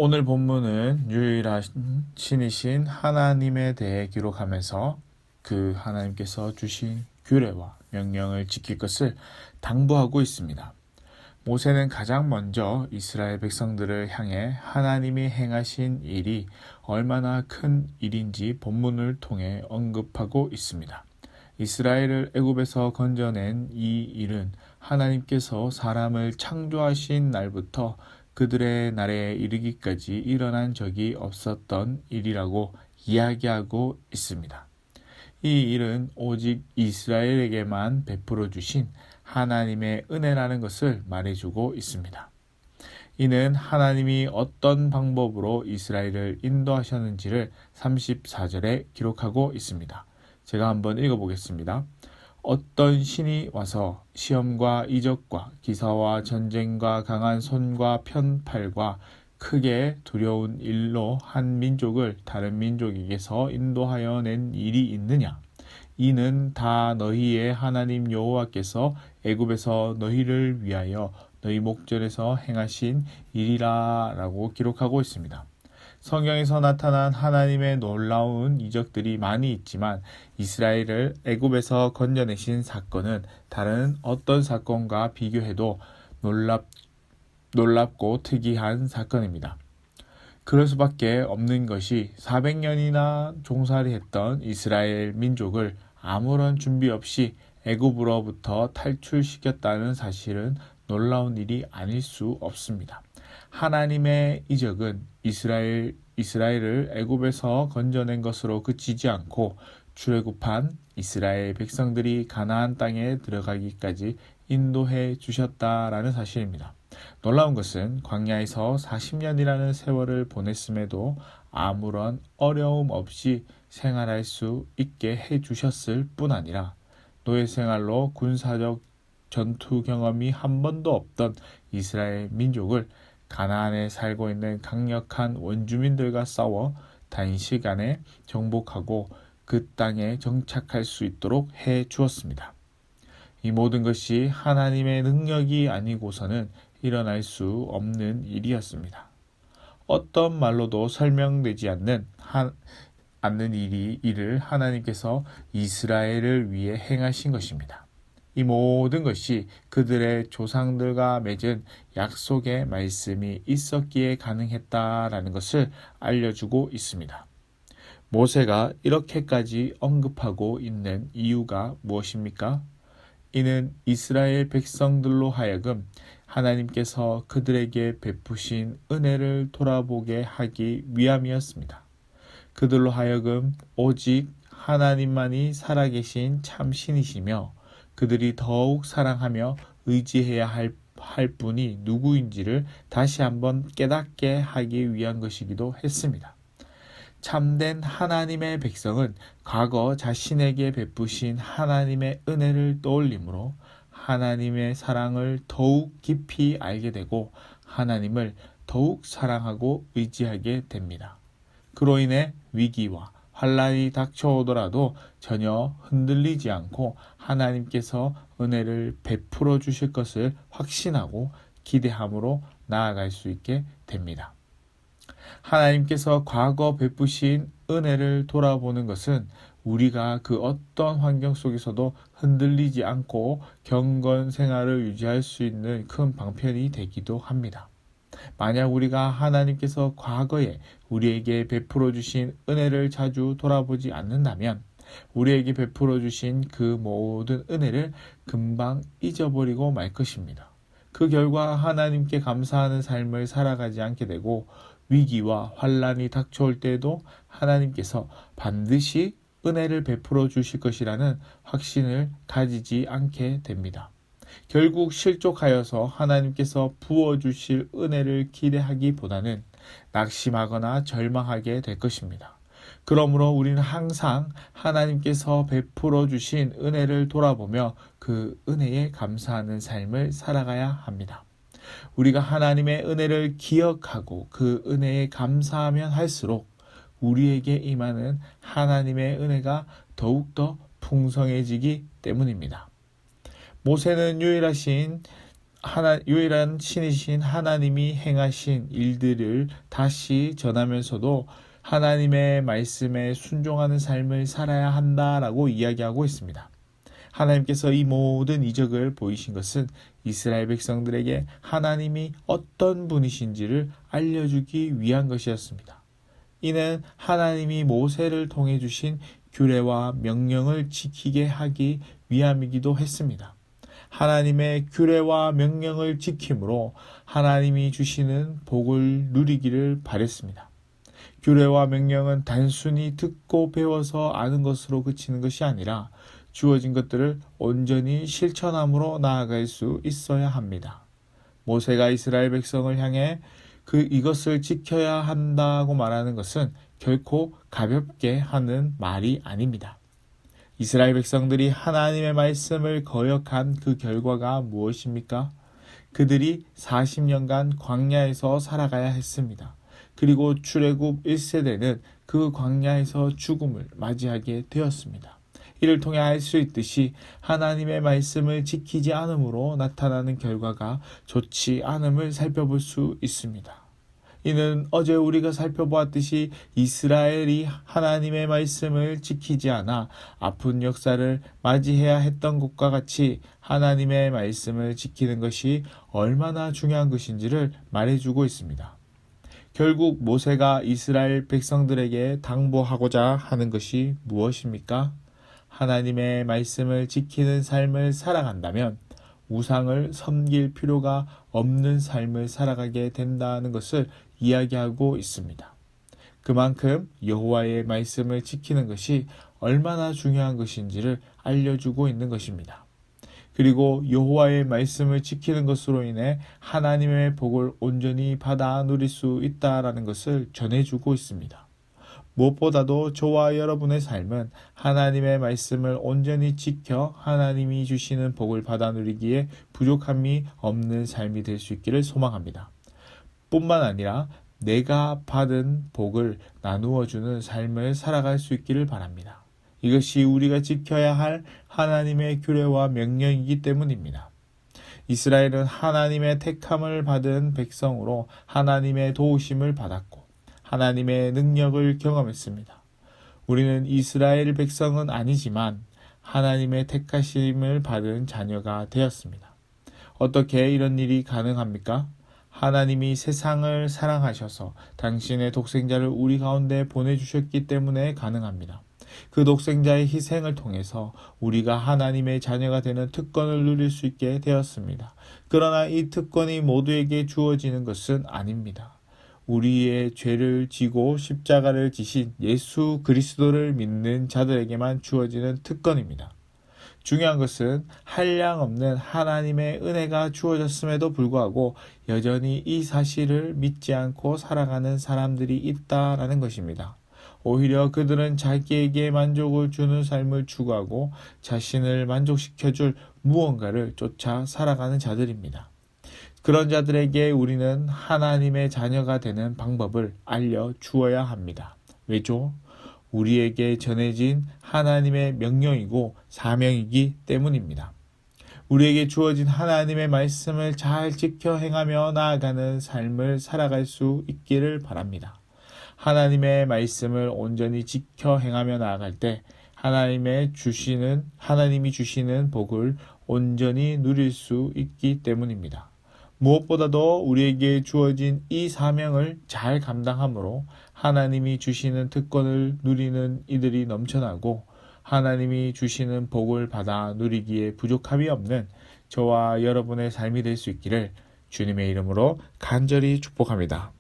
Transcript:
오늘 본문은 유일하신 신이신 하나님에 대해 기록하면서 그 하나님께서 주신 규례와 명령을 지킬 것을 당부하고 있습니다. 모세는 가장 먼저 이스라엘 백성들을 향해 하나님이 행하신 일이 얼마나 큰 일인지 본문을 통해 언급하고 있습니다. 이스라엘을 애굽에서 건져낸 이 일은 하나님께서 사람을 창조하신 날부터 그들의 날에 이르기까지 일어난 적이 없었던 일이라고 이야기하고 있습니다. 이 일은 오직 이스라엘에게만 베풀어 주신 하나님의 은혜라는 것을 말해주고 있습니다. 이는 하나님이 어떤 방법으로 이스라엘을 인도하셨는지를 34절에 기록하고 있습니다. 제가 한번 읽어보겠습니다. 어떤 신이 와서 시험과 이적과 기사와 전쟁과 강한 손과 편팔과 크게 두려운 일로 한 민족을 다른 민족에게서 인도하여 낸 일이 있느냐? 이는 다 너희의 하나님 여호와께서 애굽에서 너희를 위하여 너희 목전에서 행하신 일이라 라고 기록하고 있습니다. 성경에서 나타난 하나님의 놀라운 이적들이 많이 있지만 이스라엘을 애굽에서 건져내신 사건은 다른 어떤 사건과 비교해도 놀랍고 특이한 사건입니다. 그럴 수밖에 없는 것이 400년이나 종살이 했던 이스라엘 민족을 아무런 준비 없이 애굽으로부터 탈출시켰다는 사실은 놀라운 일이 아닐 수 없습니다. 하나님의 이적은 이스라엘을 애굽에서 건져낸 것으로 그치지 않고 출애굽한 이스라엘 백성들이 가나안 땅에 들어가기까지 인도해 주셨다라는 사실입니다. 놀라운 것은 광야에서 40년이라는 세월을 보냈음에도 아무런 어려움 없이 생활할 수 있게 해 주셨을 뿐 아니라 노예 생활로 군사적 전투 경험이 한 번도 없던 이스라엘 민족을 가나안에 살고 있는 강력한 원주민들과 싸워 단시간에 정복하고 그 땅에 정착할 수 있도록 해 주었습니다. 이 모든 것이 하나님의 능력이 아니고서는 일어날 수 없는 일이었습니다. 어떤 말로도 설명되지 않는 일을 하나님께서 이스라엘을 위해 행하신 것입니다. 이 모든 것이 그들의 조상들과 맺은 약속의 말씀이 있었기에 가능했다라는 것을 알려주고 있습니다. 모세가 이렇게까지 언급하고 있는 이유가 무엇입니까? 이는 이스라엘 백성들로 하여금 하나님께서 그들에게 베푸신 은혜를 돌아보게 하기 위함이었습니다. 그들로 하여금 오직 하나님만이 살아계신 참 신이시며 그들이 더욱 사랑하며 의지해야 할 분이 누구인지를 다시 한번 깨닫게 하기 위한 것이기도 했습니다. 참된 하나님의 백성은 과거 자신에게 베푸신 하나님의 은혜를 떠올림으로 하나님의 사랑을 더욱 깊이 알게 되고 하나님을 더욱 사랑하고 의지하게 됩니다. 그로 인해 위기와 환란이 닥쳐오더라도 전혀 흔들리지 않고 하나님께서 은혜를 베풀어 주실 것을 확신하고 기대함으로 나아갈 수 있게 됩니다. 하나님께서 과거 베푸신 은혜를 돌아보는 것은 우리가 그 어떤 환경 속에서도 흔들리지 않고 경건 생활을 유지할 수 있는 큰 방편이 되기도 합니다. 만약 우리가 하나님께서 과거에 우리에게 베풀어 주신 은혜를 자주 돌아보지 않는다면 우리에게 베풀어 주신 그 모든 은혜를 금방 잊어버리고 말 것입니다. 그 결과 하나님께 감사하는 삶을 살아가지 않게 되고 위기와 환란이 닥쳐올 때에도 하나님께서 반드시 은혜를 베풀어 주실 것이라는 확신을 가지지 않게 됩니다. 결국 실족하여서 하나님께서 부어주실 은혜를 기대하기보다는 낙심하거나 절망하게 될 것입니다. 그러므로 우리는 항상 하나님께서 베풀어 주신 은혜를 돌아보며 그 은혜에 감사하는 삶을 살아가야 합니다. 우리가 하나님의 은혜를 기억하고 그 은혜에 감사하면 할수록 우리에게 임하는 하나님의 은혜가 더욱더 풍성해지기 때문입니다. 모세는 유일하신 유일한 신이신 하나님이 행하신 일들을 다시 전하면서도 하나님의 말씀에 순종하는 삶을 살아야 한다라고 이야기하고 있습니다. 하나님께서 이 모든 이적을 보이신 것은 이스라엘 백성들에게 하나님이 어떤 분이신지를 알려주기 위한 것이었습니다. 이는 하나님이 모세를 통해 주신 규례와 명령을 지키게 하기 위함이기도 했습니다. 하나님의 규례와 명령을 지킴으로 하나님이 주시는 복을 누리기를 바랬습니다. 규례와 명령은 단순히 듣고 배워서 아는 것으로 그치는 것이 아니라 주어진 것들을 온전히 실천함으로 나아갈 수 있어야 합니다. 모세가 이스라엘 백성을 향해 이것을 지켜야 한다고 말하는 것은 결코 가볍게 하는 말이 아닙니다. 이스라엘 백성들이 하나님의 말씀을 거역한 그 결과가 무엇입니까? 그들이 40년간 광야에서 살아가야 했습니다. 그리고 출애굽 1세대는 그 광야에서 죽음을 맞이하게 되었습니다. 이를 통해 알 수 있듯이 하나님의 말씀을 지키지 않음으로 나타나는 결과가 좋지 않음을 살펴볼 수 있습니다. 이는 어제 우리가 살펴보았듯이 이스라엘이 하나님의 말씀을 지키지 않아 아픈 역사를 맞이해야 했던 것과 같이 하나님의 말씀을 지키는 것이 얼마나 중요한 것인지를 말해주고 있습니다. 결국 모세가 이스라엘 백성들에게 당부하고자 하는 것이 무엇입니까? 하나님의 말씀을 지키는 삶을 살아간다면 우상을 섬길 필요가 없는 삶을 살아가게 된다는 것을 이야기하고 있습니다. 그만큼 여호와의 말씀을 지키는 것이 얼마나 중요한 것인지를 알려주고 있는 것입니다. 그리고 여호와의 말씀을 지키는 것으로 인해 하나님의 복을 온전히 받아 누릴 수 있다라는 것을 전해주고 있습니다. 무엇보다도 저와 여러분의 삶은 하나님의 말씀을 온전히 지켜 하나님이 주시는 복을 받아 누리기에 부족함이 없는 삶이 될 수 있기를 소망합니다. 뿐만 아니라 내가 받은 복을 나누어 주는 삶을 살아갈 수 있기를 바랍니다. 이것이 우리가 지켜야 할 하나님의 규례와 명령이기 때문입니다. 이스라엘은 하나님의 택함을 받은 백성으로 하나님의 도우심을 받았고 하나님의 능력을 경험했습니다. 우리는 이스라엘 백성은 아니지만 하나님의 택하심을 받은 자녀가 되었습니다. 어떻게 이런 일이 가능합니까? 하나님이 세상을 사랑하셔서 당신의 독생자를 우리 가운데 보내주셨기 때문에 가능합니다. 그 독생자의 희생을 통해서 우리가 하나님의 자녀가 되는 특권을 누릴 수 있게 되었습니다. 그러나 이 특권이 모두에게 주어지는 것은 아닙니다. 우리의 죄를 지고 십자가를 지신 예수 그리스도를 믿는 자들에게만 주어지는 특권입니다. 중요한 것은 한량없는 하나님의 은혜가 주어졌음에도 불구하고 여전히 이 사실을 믿지 않고 살아가는 사람들이 있다라는 것입니다. 오히려 그들은 자기에게 만족을 주는 삶을 추구하고 자신을 만족시켜줄 무언가를 쫓아 살아가는 자들입니다. 그런 자들에게 우리는 하나님의 자녀가 되는 방법을 알려주어야 합니다. 왜죠? 우리에게 전해진 하나님의 명령이고 사명이기 때문입니다. 우리에게 주어진 하나님의 말씀을 잘 지켜 행하며 나아가는 삶을 살아갈 수 있기를 바랍니다. 하나님의 말씀을 온전히 지켜 행하며 나아갈 때 하나님이 주시는 복을 온전히 누릴 수 있기 때문입니다. 무엇보다도 우리에게 주어진 이 사명을 잘 감당함으로 하나님이 주시는 특권을 누리는 이들이 넘쳐나고 하나님이 주시는 복을 받아 누리기에 부족함이 없는 저와 여러분의 삶이 될 수 있기를 주님의 이름으로 간절히 축복합니다.